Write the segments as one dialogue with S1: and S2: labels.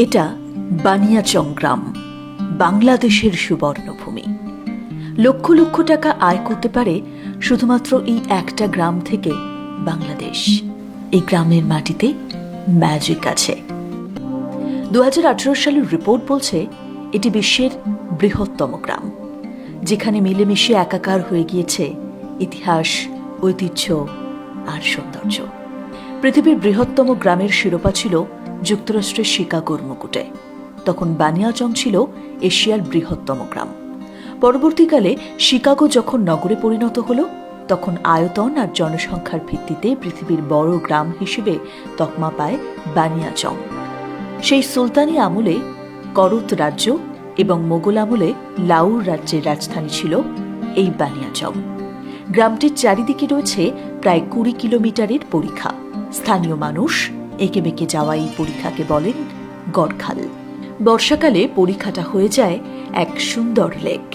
S1: এটা বানিয়াচং গ্রাম, বাংলাদেশের সুবর্ণভূমি। লক্ষ লক্ষ টাকা আয় করতে পারে শুধুমাত্র এই একটা গ্রাম থেকে বাংলাদেশ। এই গ্রামের মাটিতে ম্যাজিক আছে। 2018 সালের রিপোর্ট বলছে এটি বিশ্বের বৃহত্তম গ্রাম, যেখানে মিলেমিশে একাকার হয়ে গিয়েছে ইতিহাস, ঐতিহ্য আর সৌন্দর্য। পৃথিবীর বৃহত্তম গ্রামের শিরোপা ছিল যুক্তরাষ্ট্রের শিকাগোর মুকুটে। তখন বানিয়াচং ছিল এশিয়ার বৃহত্তম গ্রাম। পরবর্তীকালে শিকাগো যখন নগরে পরিণত হল, তখন আয়তন আর জনসংখ্যার ভিত্তিতে পৃথিবীর বড় গ্রাম হিসেবে তকমা পায় বানিয়াচং। সেই সুলতানি আমলে করত রাজ্য এবং মোগল আমলে লাউর রাজ্যের রাজধানী ছিল এই বানিয়াচং। গ্রামটির চারিদিকে রয়েছে প্রায় 20 কিলোমিটারের পরিখা। স্থানীয় মানুষ এঁকে বেঁকে যাওয়া এই পরিখাকে বলেন গড়খাল। বর্ষাকালে পরিখাটা হয়ে যায় এক সুন্দর লেক।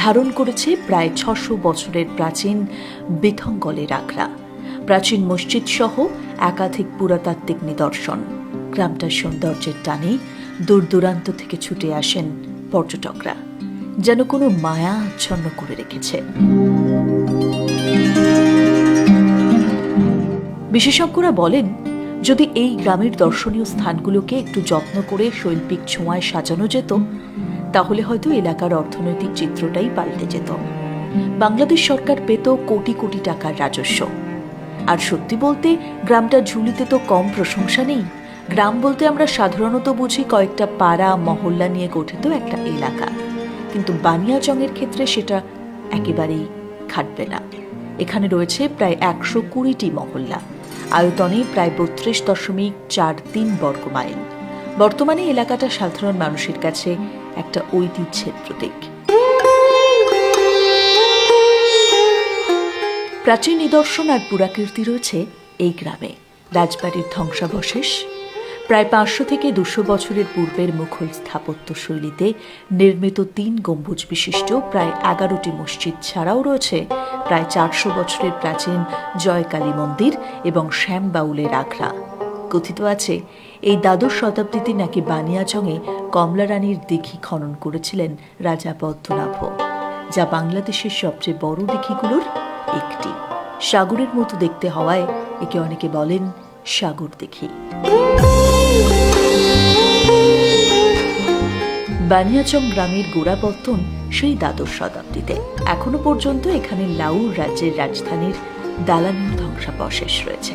S1: ধারণ করেছে প্রায় 600 বছরের প্রাচীন বিথঙ্গলের আখড়া, প্রাচীন মসজিদ সহ একাধিক পুরাতাত্ত্বিক নিদর্শন। গ্রামটার সৌন্দর্যের টানে দূর দূরান্ত থেকে ছুটে আসেন পর্যটকরা, যেন কোনো মায়া আচ্ছন্ন করে রেখেছে। বিশেষজ্ঞরা বলেন, যদি এই গ্রামের দর্শনীয় স্থানগুলোকে একটু যত্ন করে শৈল্পিক ছোঁয়ায় সাজানো যেত, তাহলে হয়তো এলাকার অর্থনৈতিক চিত্রটাই পাল্টে যেত। বাংলাদেশ সরকার পেত কোটি কোটি টাকার রাজস্ব। আর সত্যি বলতে গ্রামটা ঝুলিতে তো কম প্রশংসা নেই। গ্রাম বলতে আমরা সাধারণত বুঝি কয়েকটা পাড়া মহল্লা নিয়ে গঠিত একটা এলাকা, কিন্তু বানিয়াচংয়ের ক্ষেত্রে সেটা একেবারেই খাটবে না। এখানে রয়েছে প্রায় 120টি মহল্লা, আয়তনে প্রায় 32.43 বর্গ মাইল। বর্তমানে এলাকাটা সাধারণ মানুষের কাছে একটা ঐতিহ্যের প্রতীক। প্রাচীন নিদর্শন আর পুরাকীর্তি রয়েছে এই গ্রামে। রাজবাড়ির ধ্বংসাবশেষ, প্রায় 500 থেকে 200 বছরের পূর্বের মুঘল স্থাপত্য শৈলীতে নির্মিত 3 গম্বুজ বিশিষ্ট প্রায় 11টি মসজিদ ছাড়াও রয়েছে প্রায় 400 বছরের প্রাচীন জয়কালী মন্দির এবং শ্যাম বাউলের আখড়া। কথিত আছে এই দ্বাদশ শতাব্দীতে নাকি বানিয়াচংয়ে কমলা রানীর দিঘি খনন করেছিলেন রাজা পদ্মনাভ, যা বাংলাদেশের সবচেয়ে বড় দিঘিগুলোর একটি। সাগরের মতো দেখতে হওয়ায় একে অনেকে বলেন সাগর দিঘি। বানিয়াচং গ্রামের গোড়াপত্তন সেই দ্বাদশ শতাব্দীতে। এখনো পর্যন্ত এখানে লাউর রাজ্যের রাজধানীর দালানের ধ্বংসাবশেষ রয়েছে।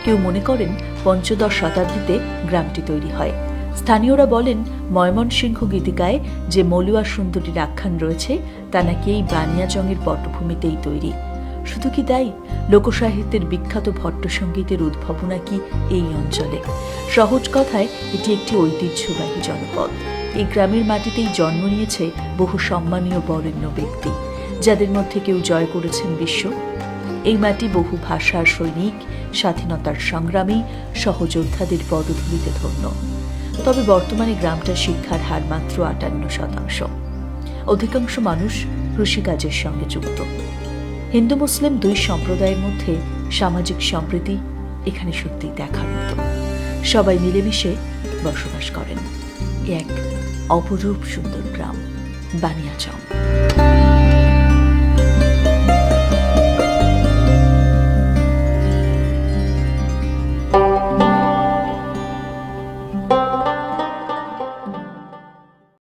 S1: কেউ মনে করেন 15 শতাব্দীতে গ্রামটি তৈরি হয়। স্থানীয়রা বলেন, ময়মনসিংহ গীতিকায় যে মলুয়া সুন্দরীর আখ্যান রয়েছে তা নাকি এই বানিয়াচংয়ের পটভূমিতেই তৈরি। শুধু কি তাই, লোকসাহিত্যের বিখ্যাত ভট্ট সঙ্গীতের উদ্ভব নাকি এই অঞ্চলে। সহজ কথায় এটি একটি ঐতিহ্যবাহী জনপদ। এই গ্রামের মাটিতেই জন্ম নিয়েছে বহু সম্মানীয় বরেণ্য ব্যক্তি, যাদের মধ্যে কেউ জয় করেছেন বিশ্ব। এই মাটি বহু ভাষার সৈনিক, স্বাধীনতার সংগ্রামী, সহযোদ্ধাদের পদধূলিতে ধন্য। তবে বর্তমানে গ্রামটার শিক্ষার হার মাত্র 58%। অধিকাংশ মানুষ কৃষিকাজের সঙ্গে যুক্ত। হিন্দু মুসলিম 2 সম্প্রদায়ের মধ্যে সামাজিক সম্প্রীতি এখানে সত্যিই দেখার মতো। সবাই মিলেমিশে বসবাস করেন এক অপরূপ সুন্দর গ্রাম বানিয়াচং।